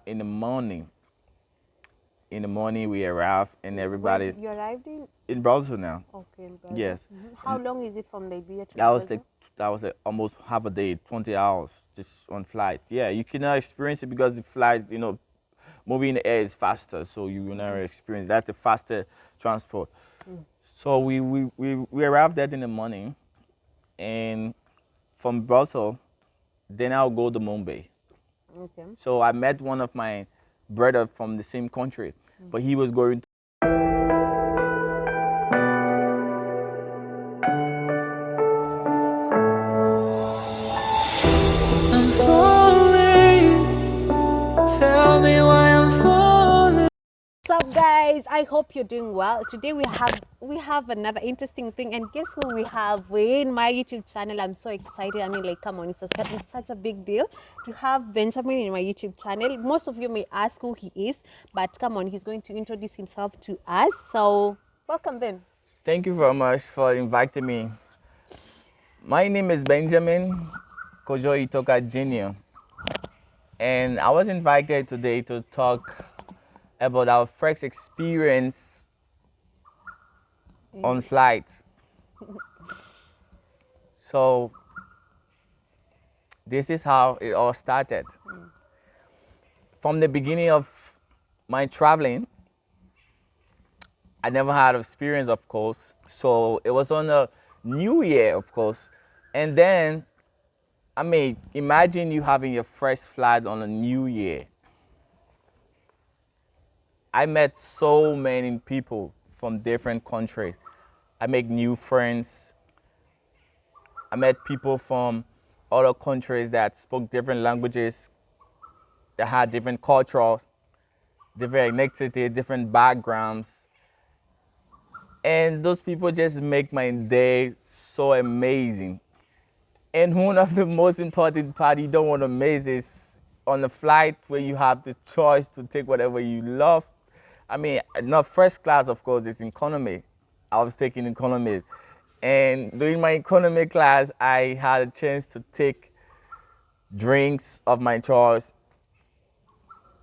in the morning. In the morning, we arrived, and everybody You arrived in Brussels now. Okay, in Brazil. Yes, How long is it from Liberia to that was Brazil? almost half a day, 20 hours just on flight. Yeah, you cannot experience it because the flight, moving in the air is faster, so you will never experience. That's the faster transport. So we arrived there in the morning, and from Brussels, then I'll go to Mumbai. Okay. So I met one of my brother from the same country, but he was going to I'm falling. Tell me why I'm falling. What's up, guys? I hope you're doing well. Today we have another interesting thing, and guess who we have? We're in my YouTube channel. I'm so excited. I mean, like, come on, it's such a big deal to have Benjamin in my YouTube channel. Most of you may ask who he is, but come on, he's going to introduce himself to us. So, welcome, Ben. Thank you very much for inviting me. My name is Benjamin Kojo Itoka Jr. And I was invited today to talk about our first experience on flight. So this is how it all started. From the beginning of my traveling, I never had experience, of course. So it was on a New Year, of course. And then, I mean, imagine you having your first flight on a New Year. I met so many people from different countries. I make new friends. I met people from other countries that spoke different languages, that had different cultures, different ethnicities, different backgrounds. And those people just make my day so amazing. And one of the most important part you don't want to miss is on the flight where you have the choice to take whatever you love. I mean, not first class, of course, it's economy. I was taking economy. And during my economy class, I had a chance to take drinks of my choice,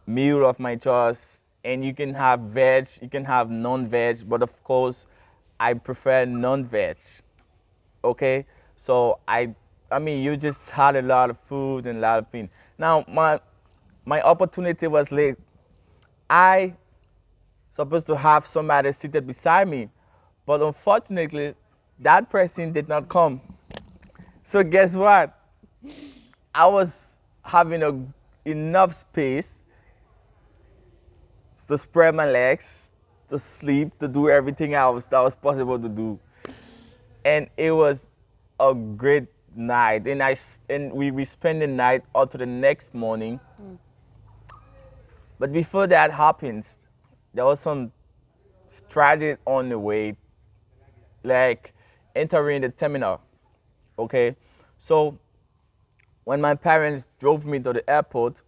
meal of my choice, and you can have veg, you can have non-veg, but of course, I prefer non-veg. Okay, so I mean, you just had a lot of food and a lot of things. Now, my opportunity was late. I supposed to have somebody seated beside me, but unfortunately, that person did not come. So guess what? I was having enough space to spread my legs, to sleep, to do everything that was possible to do. And it was a great night. And we spent the night up to the next morning. But before that happens, there was some strategy on the way, like entering the terminal. Okay, so when my parents drove me to the airport,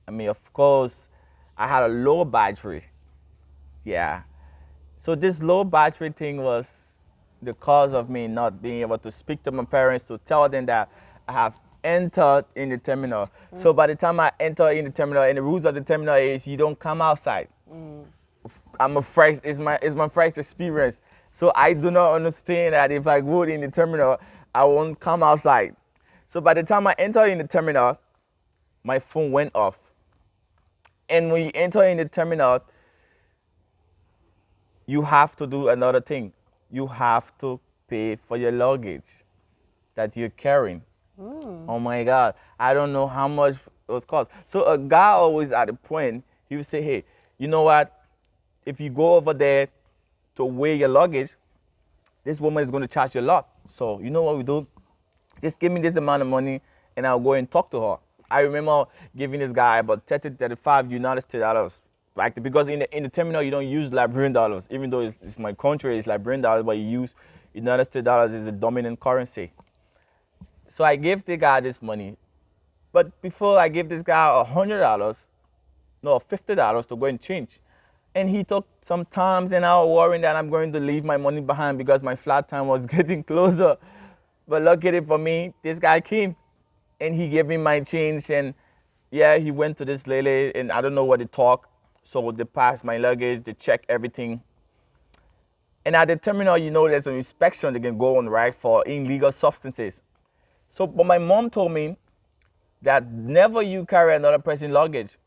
I mean, of course, I had a low battery. Yeah. So this low battery thing was the cause of me not being able to speak to my parents to tell them that I have entered in the terminal. So by the time I enter in the terminal, and the rules of the terminal is you don't come outside. It's my first experience. So I do not understand that if I go in the terminal, I won't come outside. So by the time I enter in the terminal, my phone went off. And when you enter in the terminal, you have to do another thing. You have to pay for your luggage that you're carrying. Oh my God, I don't know how much it was cost. So a guy always at a point, he would say, hey, you know what? If you go over there to weigh your luggage, this woman is going to charge you a lot. So you know what we do? Just give me this amount of money and I'll go and talk to her. I remember giving this guy about 30, 35 United States dollars. Like, because in the terminal, you don't use Liberian dollars. Even though it's my country, it's Liberian dollars, but you use United States dollars as a dominant currency. So I gave the guy this money. But before I gave this guy $100, no, $50 to go and change. And he took some time, and I was worrying that I'm going to leave my money behind because my flight time was getting closer. But luckily for me, this guy came and he gave me my change, and yeah, he went to this lady, and I don't know what they talk. So they passed my luggage, they check everything. And at the terminal, there's an inspection they can go on, right, for illegal substances. So, but my mom told me that never you carry another person's luggage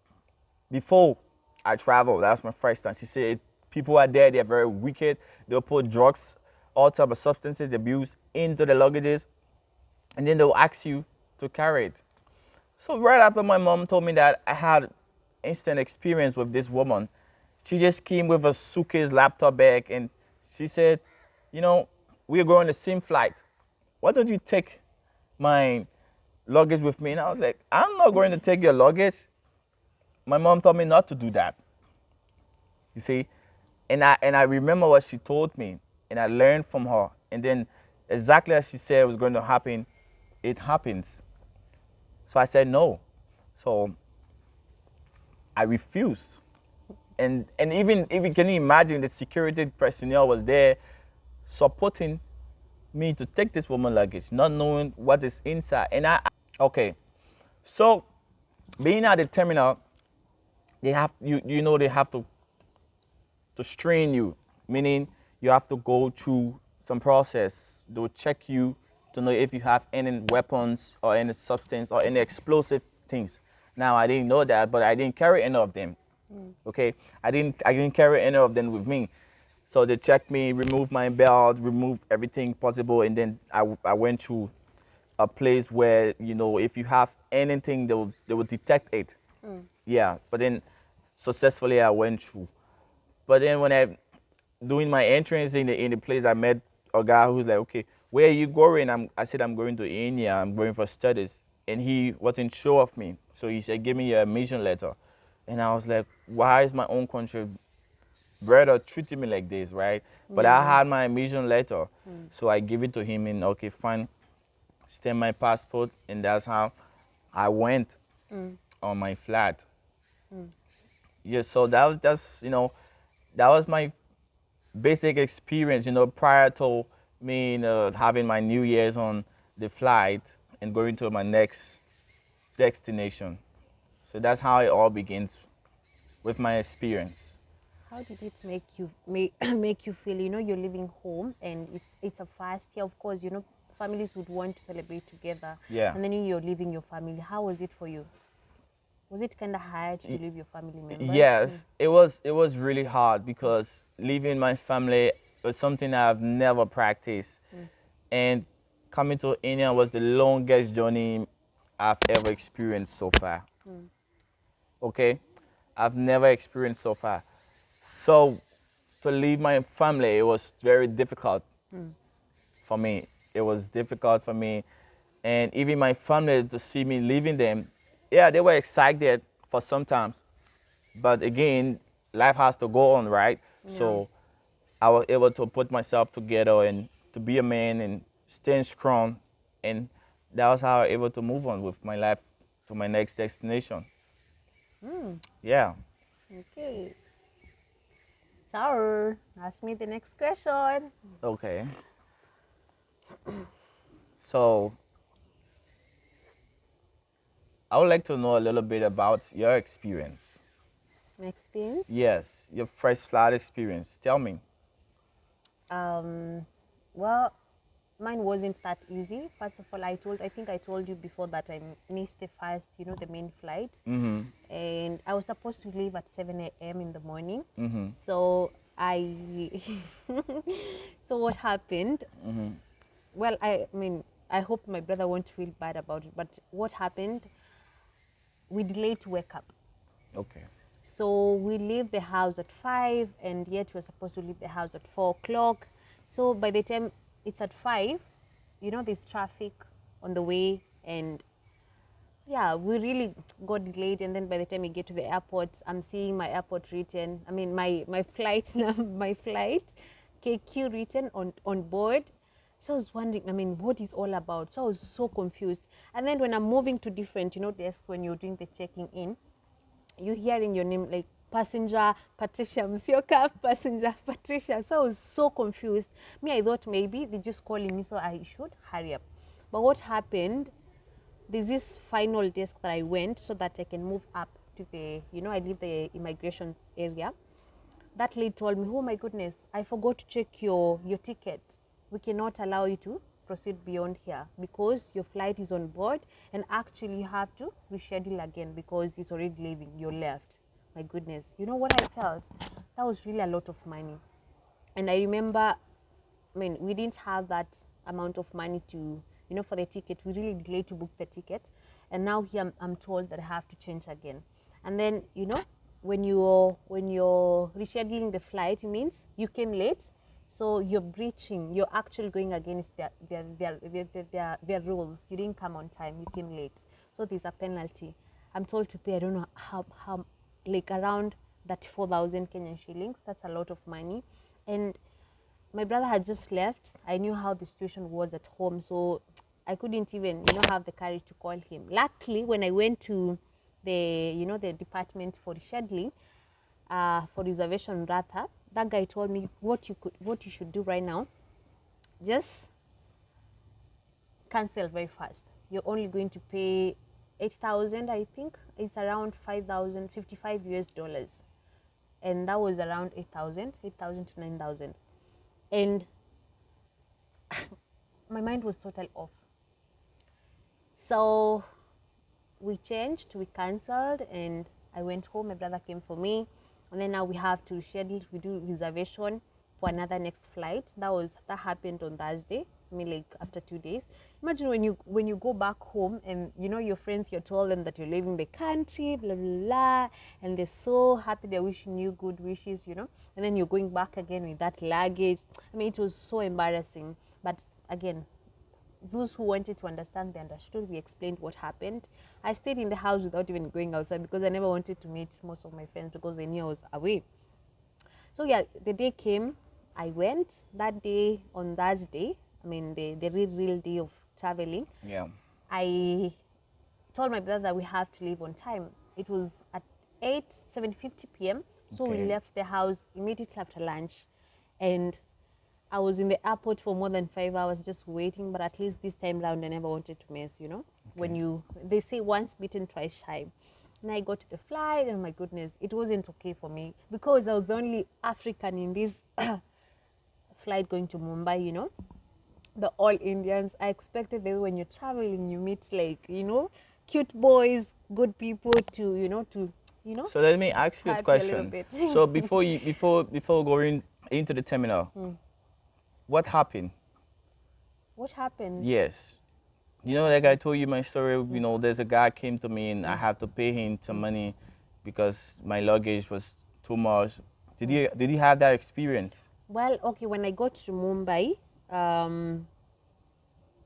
before I travel. That was my first time. She said people are there, they're very wicked. They'll put drugs, all type of substances, abuse into the luggages, and then they'll ask you to carry it. So right after my mom told me that, I had instant experience with this woman. She just came with a suitcase, laptop bag, and she said, we're going the same flight. Why don't you take my luggage with me? And I was like, I'm not going to take your luggage. My mom told me not to do that. You see? And I remember what she told me, and I learned from her. And then exactly as she said it was going to happen, it happens. So I said no. So I refused. And even can you imagine the security personnel was there supporting me to take this woman luggage, not knowing what is inside. And okay. So being at the terminal, they have they have to strain you, meaning you have to go through some process. They'll check you to know if you have any weapons or any substance or any explosive things. Now I didn't know that, but I didn't carry any of them. Okay, I didn't carry any of them with me. So they checked me, removed my belt, removed everything possible, and then I went to a place where if you have anything, they will detect it. Yeah, but then successfully I went through. But then when I doing my entrance in the place, I met a guy who's like, okay, where are you going? I said I'm going to India. I'm going for studies, and he wasn't sure of me. So he said, give me your admission letter, and I was like, why is my own country brother treating me like this, right? But I had my admission letter, so I give it to him, and okay, fine, stamp my passport, and that's how I went on my flight. Yeah, so that was just that was my basic experience, prior to me having my New Year's on the flight and going to my next destination. So that's how it all begins with my experience. How did it make you make you feel? You're leaving home and it's a fast year. Of course, families would want to celebrate together. Yeah. And then you're leaving your family. How was it for you? Was it kind of hard to leave your family members? Yes, it was really hard because leaving my family was something I've never practiced. And coming to India was the longest journey I've ever experienced so far. Okay? I've never experienced so far. So to leave my family, it was very difficult for me. It was difficult for me. And even my family, to see me leaving them, yeah, they were excited for sometimes. But again, life has to go on, right? So I was able to put myself together and to be a man and staying strong. And that was how I was able to move on with my life to my next destination. Yeah. Okay. So, ask me the next question. Okay. So I would like to know a little bit about your experience. My experience? Yes, your first flight experience. Tell me. Well, mine wasn't that easy. First of all, I think I told you before that I missed the first, the main flight. And I was supposed to leave at 7 a.m. in the morning. So so what happened? Well, I mean, I hope my brother won't feel bad about it, but what happened? We delayed to wake up. Okay. So we leave the house at 5, and yet we're supposed to leave the house at 4 o'clock. So by the time it's at 5, there's traffic on the way, and yeah, we really got delayed. And then by the time we get to the airport, I'm seeing my airport written, my flight, my flight, KQ written on board. So I was wondering, what is all about? So I was so confused. And then when I'm moving to different, desks, when you're doing the checking in, you're hearing your name like passenger Patricia Msioka, passenger Patricia. So I was so confused. I thought maybe they're just calling me, so I should hurry up. But what happened? there's this final desk that I went so that I can move up to the, I leave the immigration area. That lady told me, oh my goodness, I forgot to check your ticket. We cannot allow you to proceed beyond here because your flight is on board, and actually you have to reschedule again because it's already leaving. You're left. My goodness. You know what I felt? That was really a lot of money. And I remember, we didn't have that amount of money to, for the ticket. We really delayed to book the ticket. And now here I'm told that I have to change again. And then, when you're rescheduling the flight, it means you came late, so you're actually going against their rules. You didn't come on time, you came late, so there's a penalty. I'm told to pay, I don't know how like around that 4,000 Kenyan shillings. That's a lot of money. And my brother had just left. I knew how the situation was at home, so I couldn't even have the courage to call him. Luckily, when I went to the department for rescheduling, for reservation rather, that guy told me what you should do right now, just cancel very fast. You're only going to pay 8,000, I think it's around 5,055 US dollars, and that was around 8,000 to 9,000. And my mind was totally off. So we changed, we cancelled, and I went home. My brother came for me, and then now we have to schedule. We do reservation for another next flight. That happened on Thursday. Like after 2 days. Imagine when you go back home and your friends, you told them that you're leaving the country, blah blah blah, and they're so happy. They're wishing you good wishes, and then you're going back again with that luggage. It was so embarrassing. But again, those who wanted to understand, they understood. We explained what happened. I stayed in the house without even going outside because I never wanted to meet most of my friends because they knew I was away. So yeah, the day came. I went that day on Thursday. The real day of traveling. Yeah. I told my brother that we have to leave on time. It was at 7:50 p.m. So Okay. we left the house immediately after lunch, and I was in the airport for more than 5 hours just waiting. But at least this time round, I never wanted to miss. When they say once bitten, twice shy. And I got to the flight, and my goodness, it wasn't okay for me because I was the only African in this flight going to Mumbai. The all Indians. I expected that when you're traveling, you meet cute boys, good people to. So let me ask you a Happy a question. little bit. So before going into the terminal, what happened? What happened? Yes. Like I told you my story, there's a guy came to me and I have to pay him some money because my luggage was too much. Did he have that experience? Well, okay, when I got to Mumbai,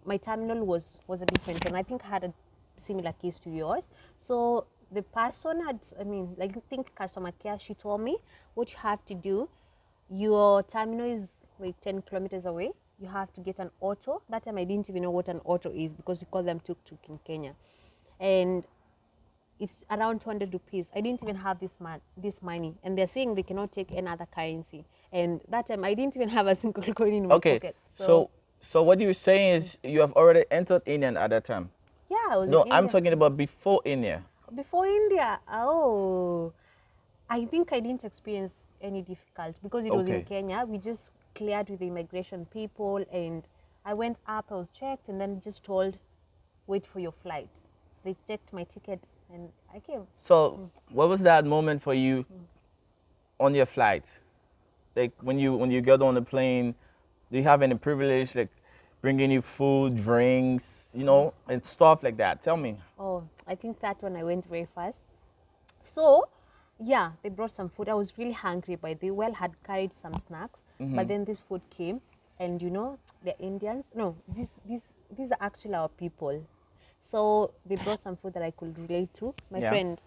my terminal was a different, and I think I had a similar case to yours. So the person I think customer care, she told me what you have to do. Your terminal is like 10 kilometers away. You have to get an auto. That time I didn't even know what an auto is because we call them tuk-tuk in Kenya. And it's around 200 rupees. I didn't even have this money. And they're saying they cannot take any other currency. And that time I didn't even have a single coin in my pocket. So what you're saying is you have already entered India at that time? Yeah, I was No, in I'm India. talking about before India. Before India, oh, I think I didn't experience any difficulty because it was in Okay. Kenya. We just cleared with the immigration people, and I went up, I was checked, and then just told, wait for your flight. They checked my tickets, and I came. So what was that moment for you on your flight? Like when you get on the plane, do you have any privilege like bringing you food, drinks, and stuff like that? Tell me. Oh, I think that one I went very fast. So, yeah, they brought some food. I was really hungry, but they had carried some snacks. But then this food came, and the Indians. No, these are actually our people. So they brought some food that I could relate to. My Yeah. friend,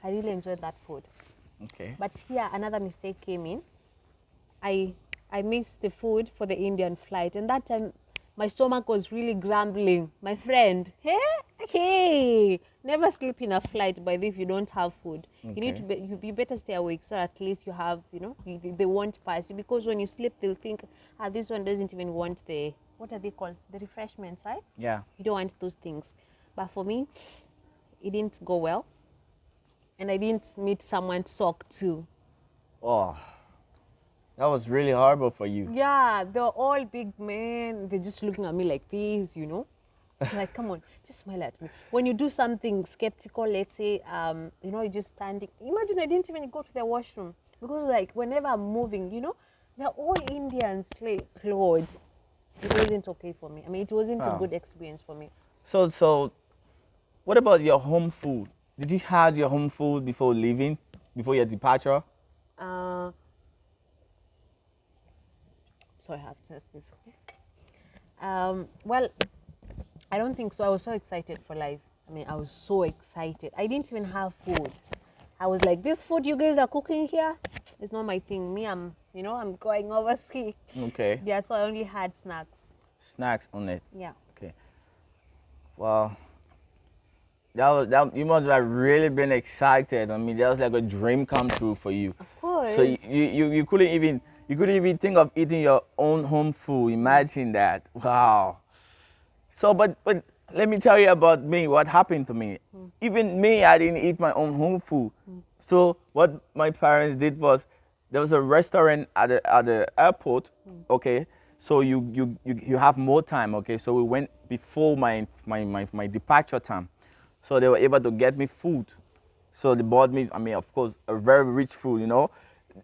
I really enjoyed that food. Okay. But here another mistake came in. I missed the food for the Indian flight, and that time my stomach was really grumbling. My friend, hey, never sleep in a flight, but if you don't have food, you need to you better stay awake so at least you have they won't pass you, because when you sleep they'll think this one doesn't even want the what are they called? The refreshments, right? Yeah. You don't want those things. But for me, it didn't go well. And I didn't meet someone to talk to. Oh, that was really horrible for you. Yeah, they're all big men. They're just looking at me like this, Like, come on, just smile at me. When you do something skeptical, let's say, you're just standing. Imagine I didn't even go to the washroom because, like, whenever I'm moving, they're all Indians, like, Lord. It wasn't okay for me. I mean, it wasn't a Oh. good experience for me. So, what about your home food? Did you have your home food before leaving, before your departure? Uh, so I have just this. Well, I don't think so. I was so excited for life. I mean, I was so excited. I didn't even have food. I was like, this food you guys are cooking here, it's not my thing. Me, I'm going overseas. Okay. Yeah, so I only had snacks. Snacks on it. Yeah. Okay. Well, that you must have really been excited. I mean, that was like a dream come true for you. Of course. So you couldn't even think of eating your own home food. Imagine that. Wow. So but let me tell you about me, what happened to me. Even me, I didn't eat my own home food. So what my parents did was there was a restaurant at the airport, okay? So you have more time, okay? So we went before my departure time. So they were able to get me food. So they bought me, I mean, of course, a very rich food.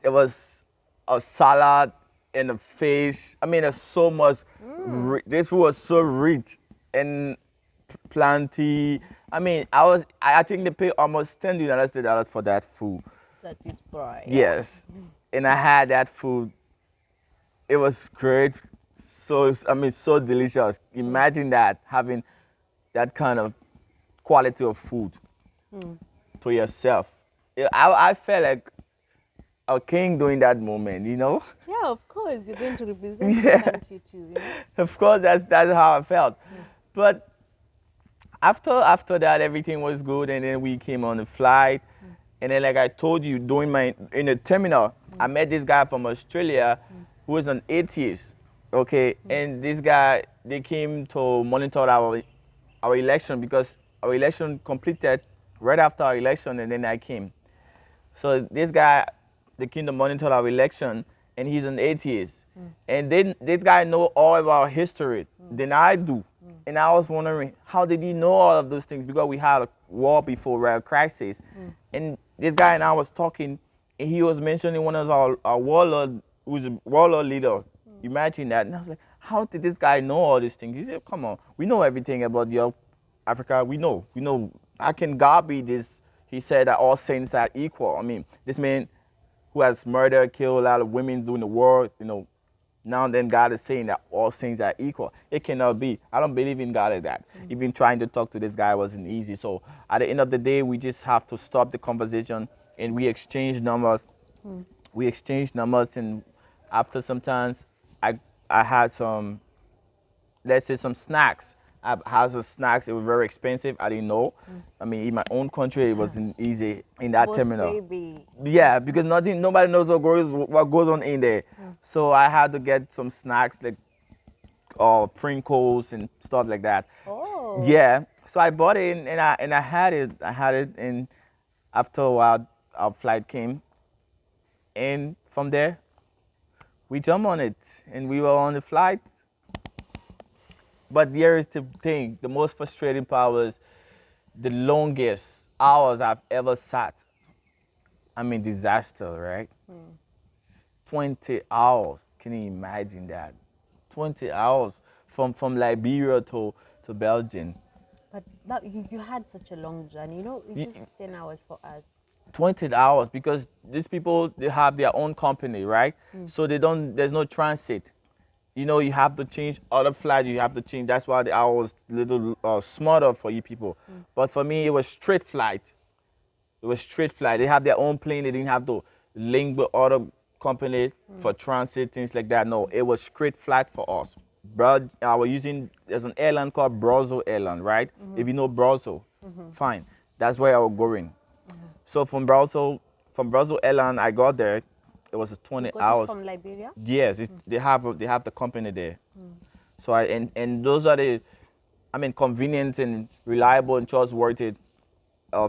It was a salad and a fish. I mean, there's so much. This food was so rich and plenty. I mean, I think they paid almost $10 for that food. That is bright. Yes, and I had that food. It was great. So I mean, so delicious. Imagine that, having that kind of quality of food to yourself. I felt like a king during that moment. Yeah, of course. You're going to represent Yeah. your country too. Of course, that's how I felt. But after that, everything was good, and then we came on the flight, and then like I told you, in the terminal, I met this guy from Australia who was an atheist. Okay, and this guy, they came to monitor our election because our election completed right after our election, and then I came. So this guy, they came to monitor our election, and he's an atheist. And then this guy know all about history than I do. And I was wondering, how did he know all of those things? Because we had a war before, right, a crisis. And this guy and I was talking, and he was mentioning one of our warlord, who's a warlord leader. Imagine that. And I was like, how did this guy know all these things? He said, come on, we know everything about your Africa. We know. How can God be this? He said that all saints are equal. I mean, this man who has murdered, killed a lot of women during the war, now and then God is saying that all saints are equal. It cannot be. I don't believe in God like that. Even trying to talk to this guy wasn't easy. So at the end of the day, we just have to stop the conversation, and we exchange numbers. We exchanged numbers, and after sometimes I had some, let's say, some snacks. I had some snacks. It was very expensive. I didn't know. I mean, in my own country, it wasn't easy in that Boss terminal. baby. Yeah, because nobody knows what goes on in there. So I had to get some snacks like Pringles and stuff like that. Oh. Yeah. So I bought it, and I had it. And after a while, our flight came, and from there, we jumped on it, and we were on the flight. But here is the thing: the most frustrating part was the longest hours I've ever sat. I mean, disaster, right? 20 hours. Can you imagine that? 20 hours from Liberia to Belgium. But that, you had such a long journey. It's just 10 hours for us. 20 hours because these people, they have their own company, right? So there's no transit. You have to change other flights, you have to change. That's why the hour was a little smarter for you people. But for me, it was straight flight. It was straight flight. They have their own plane. They didn't have to link with other company for transit, things like that. No, it was straight flight for us. But I was using, there's an airline called Brussels Airline, right? If you know Brussels, fine. That's where I was going. So from Brussels Airline, I got there. It was 20 You got it hours. from Liberia? Yes, they have the company there. So and those are the, I mean, convenient and reliable and trustworthy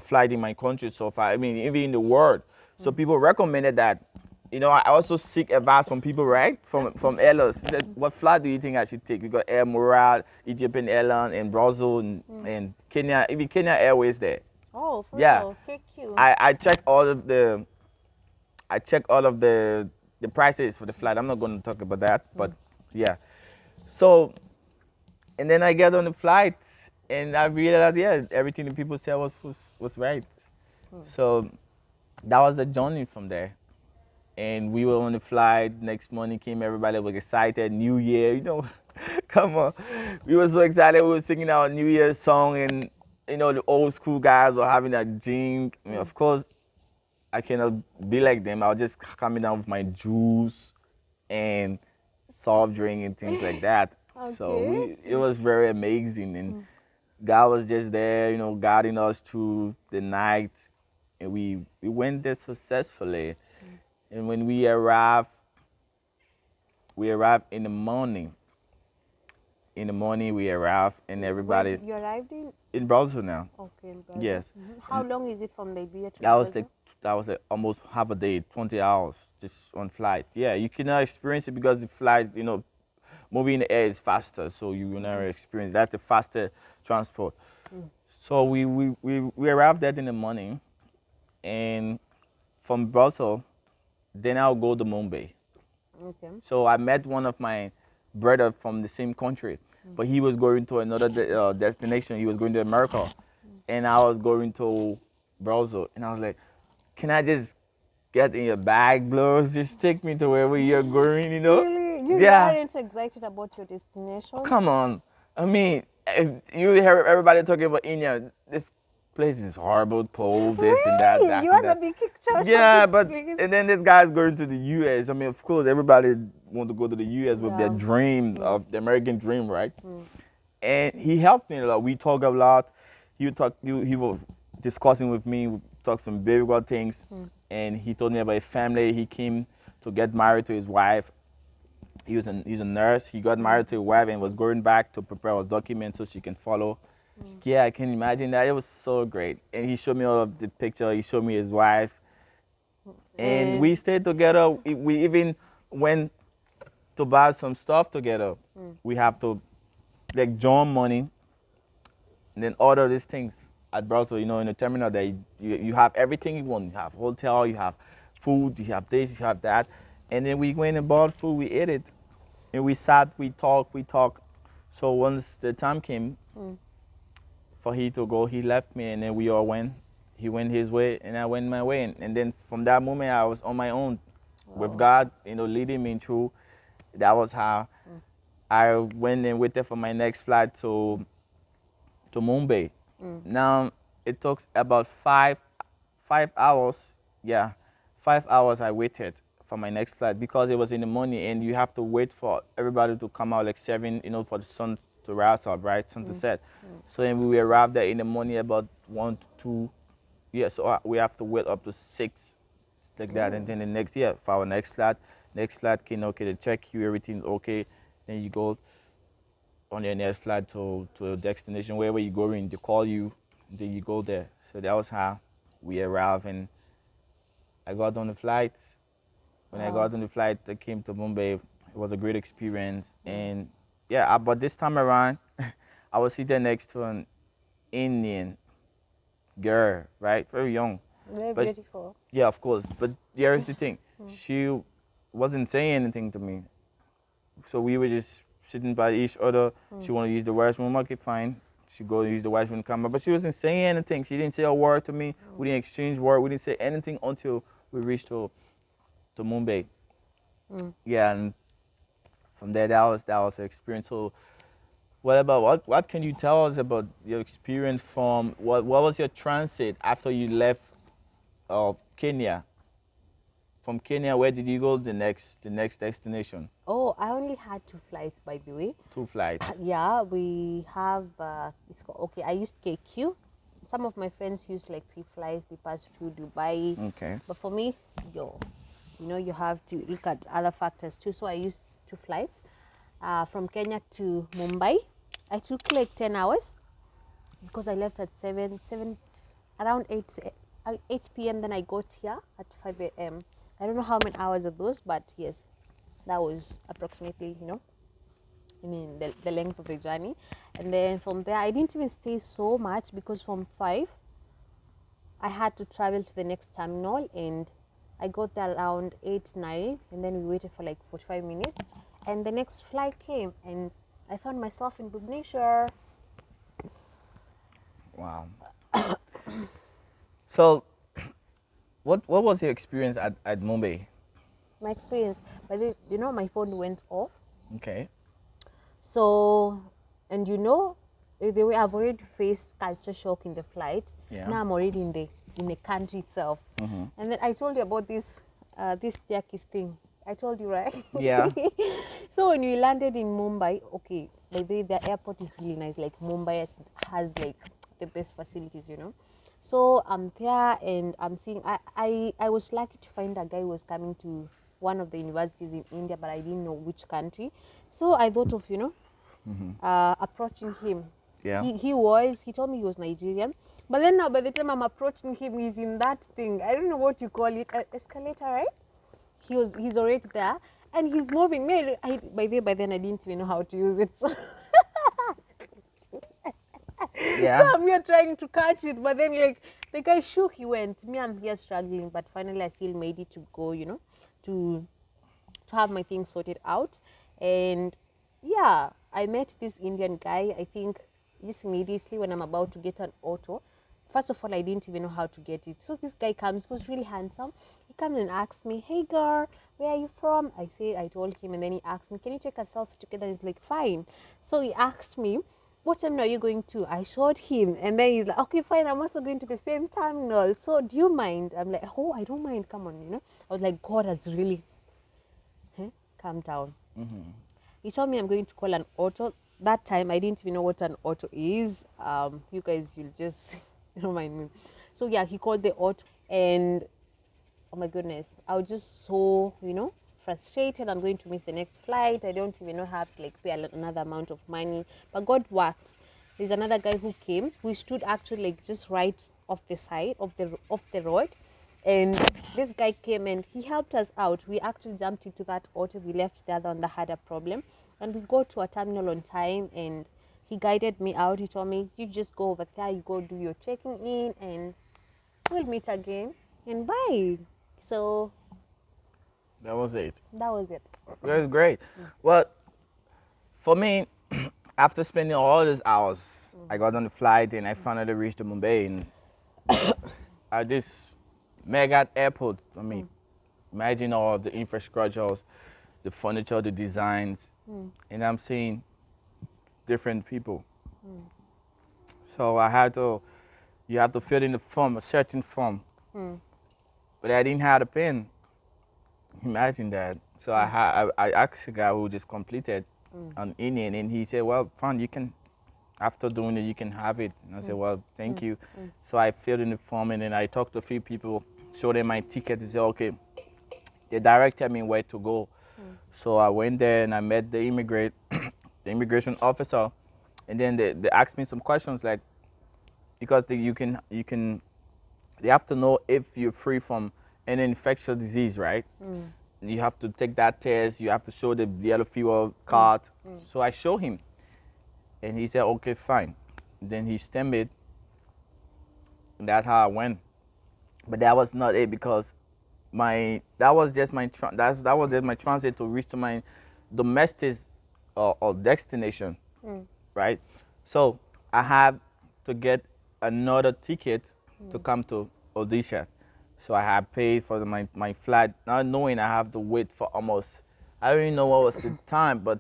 flight in my country so far. I mean, even in the world. So people recommended that. You know, I also seek advice from people, right? From airlines. Like, what flight do you think I should take? We got Air Morale, Ethiopian Airline, and Brazil, and Kenya, even Kenya Airways there. Oh, for Yeah, real? Okay, cute. I check all of the, I check all of the prices for the flight. I'm not going to talk about that, but yeah. So, and then I get on the flight, and I realized, yeah, everything the people said was right. So that was the journey from there. And we were on the flight. Next morning came, everybody was excited. New Year, you know, come on. We were so excited. We were singing our New Year song, and you know, the old school guys were having a drink. I mean, of course, I cannot be like them. I was just coming down with my juice and soft drink and things like that. So Okay. it was very amazing, and God was just there, you know, guiding us through the night, and we went there successfully. And when we arrived in the morning. In the morning we arrived, and Where everybody did you arrived in? in Brazil now. Okay, in Brazil. Yes, How long is it from Liberia to that was the Brazil? that was the, almost half a day, 20 hours just on flight. Yeah, you cannot experience it because the flight, you know, moving in the air is faster, so you will never experience. That's the faster transport. So we arrived there in the morning, and from Brussels, then I'll go to Mumbai. Okay. So I met one of my brother from the same country, but he was going to another destination. He was going to America, and I was going to Brazil. And I was like, "Can I just get in your bag, bros? Just take me to wherever you're going, you know?" Really? You Yeah. aren't excited about your destination? Come on. I mean, if you hear everybody talking about India, this place is horrible, cold, this and that, Really? that You and want to that. be kicked out Yeah, of this but place? and then this guy's going to the U.S. I mean, of course, everybody want to go to the U.S. with their Yeah. dream of the American dream, right? And he helped me a lot. We talked a lot. He was discussing with me. We talked some biblical things, and he told me about his family. He came to get married to his wife. He's a nurse. He got married to a wife and was going back to prepare his documents so she can follow. Yeah, I can imagine that. It was so great. And he showed me all of the picture. He showed me his wife, and we stayed together. We even went to buy some stuff together. We have to like join money and then order these things at Brussels. You know, in the terminal, there you have everything you want. You have hotel, you have food, you have this, you have that, and then we went and bought food. We ate it, and we sat, we talked. So once the time came for he to go, he left me, and then we all went. He went his way, and I went my way, and then from that moment, I was on my own, with God, you know, leading me through. That was how I went and waited for my next flight to Mumbai. Now it took about 5 hours. Yeah, 5 hours I waited for my next flight because it was in the morning, and you have to wait for everybody to come out like 7, you know, for the sun to rise up, right? Sun to set. So then we arrived there in the morning about 1 to 2. Yeah, so we have to wait up to 6, like that, and then the next, yeah, for our next flight came, okay, they check you, everything's okay, then you go on your next flight to a destination, wherever you go in, they call you, then you go there. So that was how we arrived, and I got on the flight. When I got on the flight, I came to Mumbai. It was a great experience, and yeah, but this time around, I was sitting next to an Indian girl, right, very young, Very but beautiful. yeah, of course. But here's the thing, she wasn't saying anything to me, so we were just sitting by each other. She wanted to use the washroom. Okay, fine. She go use the washroom, come back. But she wasn't saying anything. She didn't say a word to me. We didn't exchange word. We didn't say anything until we reached to Mumbai. Yeah, and from there, that was the experience. So, what can you tell us about your experience from what was your transit after you left Kenya? From Kenya, where did you go the next destination? Oh, I only had 2 flights, by the way. 2 flights. Yeah, we have, it's called, okay, I used KQ. Some of my friends used like 3 flights. They passed through Dubai. Okay. But for me, you have to look at other factors too. So I used 2 flights. from Kenya to Mumbai. I took like 10 hours because I left at 7 around 8 p.m. Then I got here at 5 a.m. I don't know how many hours of those, but yes, that was approximately, I mean, the length of the journey. And then from there, I didn't even stay so much because from 5, I had to travel to the next terminal, and I got there around 8, 9, and then we waited for like 45 minutes. And the next flight came, and I found myself in Bhubaneswar. Wow. So, what was your experience at Mumbai? My experience, but my phone went off. Okay. So, and the way I've already faced culture shock in the flight. Yeah. Now I'm already in the country itself. And then I told you about this staircase thing. I told you, right? Yeah. So when we landed in Mumbai, okay, by the way, the airport is really nice. Like Mumbai has like the best facilities. So I'm there and I'm seeing. I was lucky to find a guy who was coming to one of the universities in India, but I didn't know which country. So I thought of approaching him. Yeah. He told me he was Nigerian, but then now by the time I'm approaching him, he's in that thing. I don't know what you call it, escalator, right? He's already there, and he's moving me. By then I didn't even know how to use it. So, Yeah. so I'm here trying to catch it, but then like the guy he went. Me, I'm here struggling, but finally I still made it to go. To have my things sorted out, and yeah, I met this Indian guy. I think just immediately when I'm about to get an auto, first of all, I didn't even know how to get it. So this guy comes, he was really handsome. He comes and asks me, "Hey girl, where are you from?" I told him, and then he asked me, "Can you take a selfie together?" He's like, "Fine." So he asked me, "What time are you going to?" I showed him, and then he's like, "Okay, fine, I'm also going to the same terminal. So do you mind?" I'm like, "Oh, I don't mind, come on." I was like, God has really calm down. He told me I'm going to call an auto. That time I didn't even know what an auto is. You guys will just you don't mind me. So yeah, he called the auto, and oh my goodness, I was just so frustrated. I'm going to miss the next flight. I don't even know how to pay another amount of money. But God works. There's another guy who came. We stood actually just right off the side of the road. And this guy came and he helped us out. We actually jumped into that auto. We left the other one that had a problem. And we got to a terminal on time, and he guided me out. He told me, "You just go over there, you go do your checking in, and we'll meet again. And bye." So That was it. that was it. That was great. Well, for me, after spending all these hours, I got on the flight and I finally reached Mumbai and at this mega airport. I mean, imagine all of the infrastructures, the furniture, the designs, and I'm seeing different people. So you have to fill in the form, a certain form. But I didn't have a pen. Imagine that. So I asked a guy who just completed an Indian, and he said, "Well, fine, you can. After doing it, you can have it." And I said, "Well, thank you." So I filled in the form, and then I talked to a few people, showed them my ticket. They said, "Okay." They directed me where to go. So I went there and I met the the immigration officer, and then they asked me some questions like, because they have to know if you're free from any infectious disease, right? You have to take that test. You have to show the yellow fever card. So I showed him, and he said, "Okay, fine." Then he stamped it. And that's how I went. But that was not it because that was just my transit to reach to my domestic or destination, right? So I have to get another ticket to come to Odisha. So I had paid for my flight, not knowing I have to wait for almost, I don't even know what was the time, but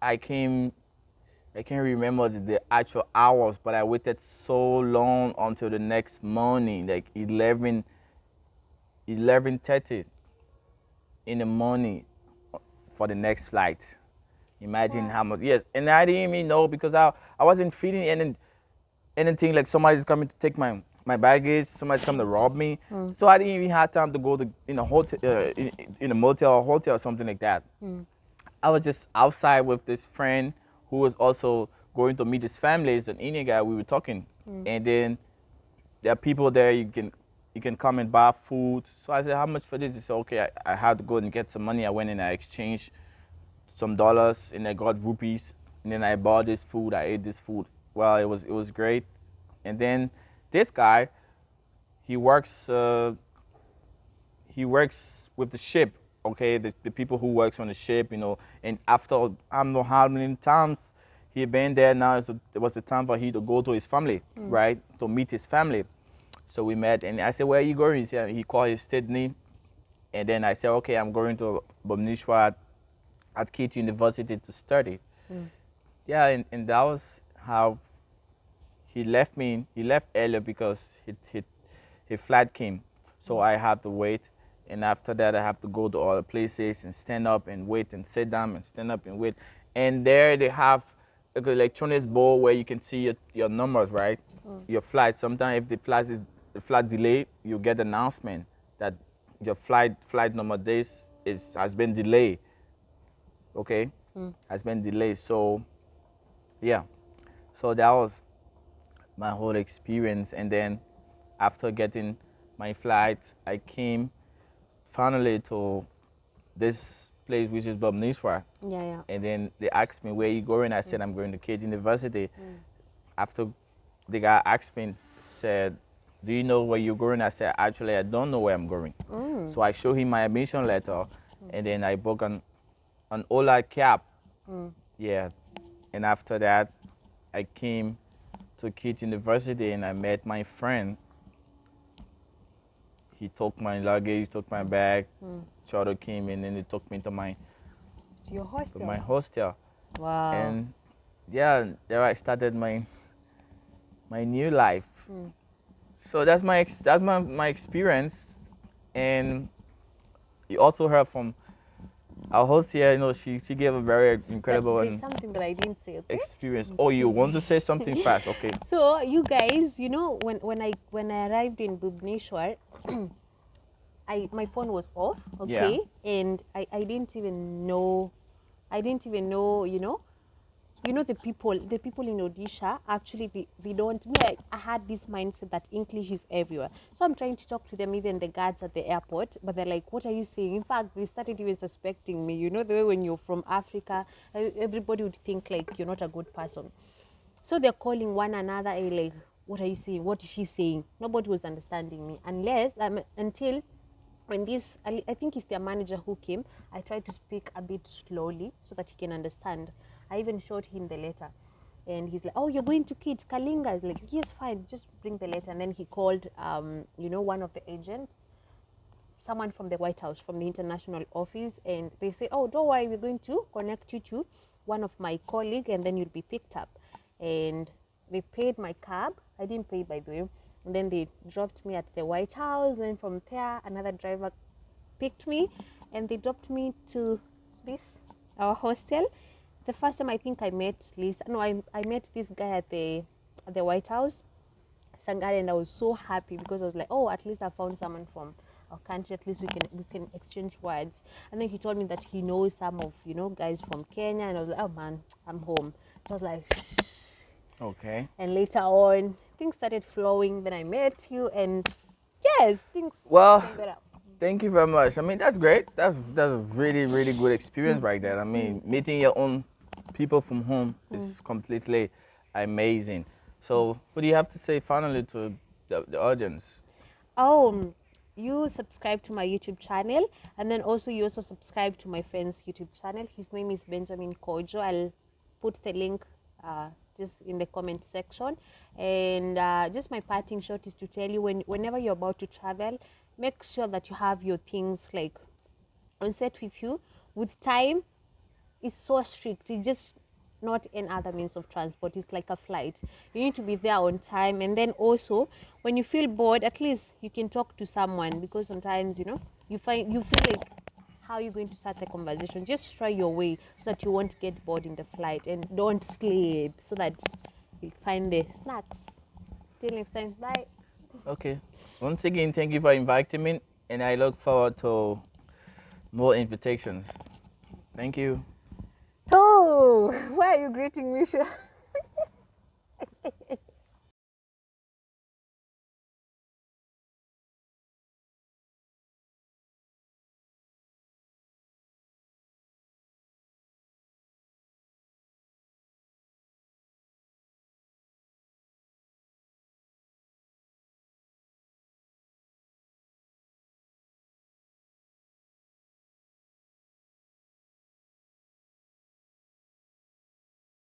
I can't remember the actual hours, but I waited so long until the next morning, like 11:30 in the morning for the next flight. Imagine how much. Yes, and I didn't even know because I wasn't feeling anything like somebody's coming to take my baggage, somebody's coming to rob me. So I didn't even have time to go to in a hotel, in a motel or hotel or something like that. I was just outside with this friend who was also going to meet his family. It's an Indian guy. We were talking, and then there are people there. You can come and buy food. So I said, how much for this? He said, okay. I had to go and get some money. I went and I exchanged some dollars, and I got rupees, and then I bought this food. I ate this food. Well, it was great. And then this guy, he works he works with the ship. Okay, the people who works on the ship, and after I don't know how many times he been there. Now it was the time for he to go to his family, right, to meet his family. So we met, and I said, where are you going? He said, he called his state name, and then I said, okay, I'm going to Bhubaneswar at KT University to study. Yeah, and that was how he left me. He left earlier because his flight came, so I had to wait. And after that, I have to go to all the places and stand up and wait and sit down and stand up and wait. And there they have like an electronics board where you can see your numbers, right? Your flight. Sometimes if the flight delay, you get an announcement that your flight number this has been delayed. Okay, has been delayed. So yeah, so that was my whole experience. And then after getting my flight, I came finally to this place, which is Bhubaneswar. Yeah, yeah. And then they asked me, where you going? I said, I'm going to KT University. After the guy asked me, said, do you know where you're going? I said, actually, I don't know where I'm going. So I showed him my admission letter, and then I booked an Ola cab. Yeah. And after that, I came to KT University, and I met my friend. He took my luggage, took my bag. Charter came in, and he took me to my Your hostel. hostel. Wow. And yeah, there I started my new life. So that's my experience. And you also heard from our host here. She gave a very incredible There's something that I didn't say. Okay. experience. Oh, you want to say something fast? Okay. So you guys, when I arrived in Bhubaneswar, my phone was off, okay, and I didn't even know, the people in Odisha actually they don't. Me, I had this mindset that English is everywhere, so I'm trying to talk to them, even the guards at the airport, but they're like, "What are you saying?" In fact, they started even suspecting me. The way when you're from Africa, everybody would think like you're not a good person. So they're calling one another, like, what are you saying? What is she saying? Nobody was understanding me until when I think it's their manager who came. I tried to speak a bit slowly so that he can understand. I even showed him the letter, and he's like, "Oh, you're going to Kids Kalinga?" I was like, "Yes, fine, just bring the letter." And then he called, one of the agents, someone from the White House, from the international office, and they say, "Oh, don't worry, we're going to connect you to one of my colleagues, and then you'll be picked up." And they paid my cab. I didn't pay, by the way. And then they dropped me at the White House. And then from there, another driver picked me, and they dropped me to our hostel. The first time I think I met Lisa. No, I met this guy at the White House, Sangare, and I was so happy because I was like, oh, at least I found someone from our country. At least we can exchange words. And then he told me that he knows some of guys from Kenya, and I was like, oh man, I'm home. So I was like, Okay. and later on things started flowing. Then I met you, and yes, things Well, came better. thank you very much. I mean, that's great. That's a really, really good experience right there. I mean, meeting your own people from home is completely amazing. So, what do you have to say finally to the audience? You subscribe to my YouTube channel, and then also you also subscribe to my friend's YouTube channel. His name is Benjamin Kojo. I'll put the link just in the comment section. And just my parting shot is to tell you, whenever you're about to travel, make sure that you have your things like on set with you. With time, it's so strict. It's just not any other means of transport. It's like a flight. You need to be there on time. And then also, when you feel bored, at least you can talk to someone, because sometimes you feel like, how are you going to start the conversation? Just try your way so that you won't get bored in the flight, and don't sleep so that you'll find the snacks. Till next time, bye. Okay. Once again, thank you for inviting me, and I look forward to more invitations. Thank you. you? Why are you greeting me, Sha?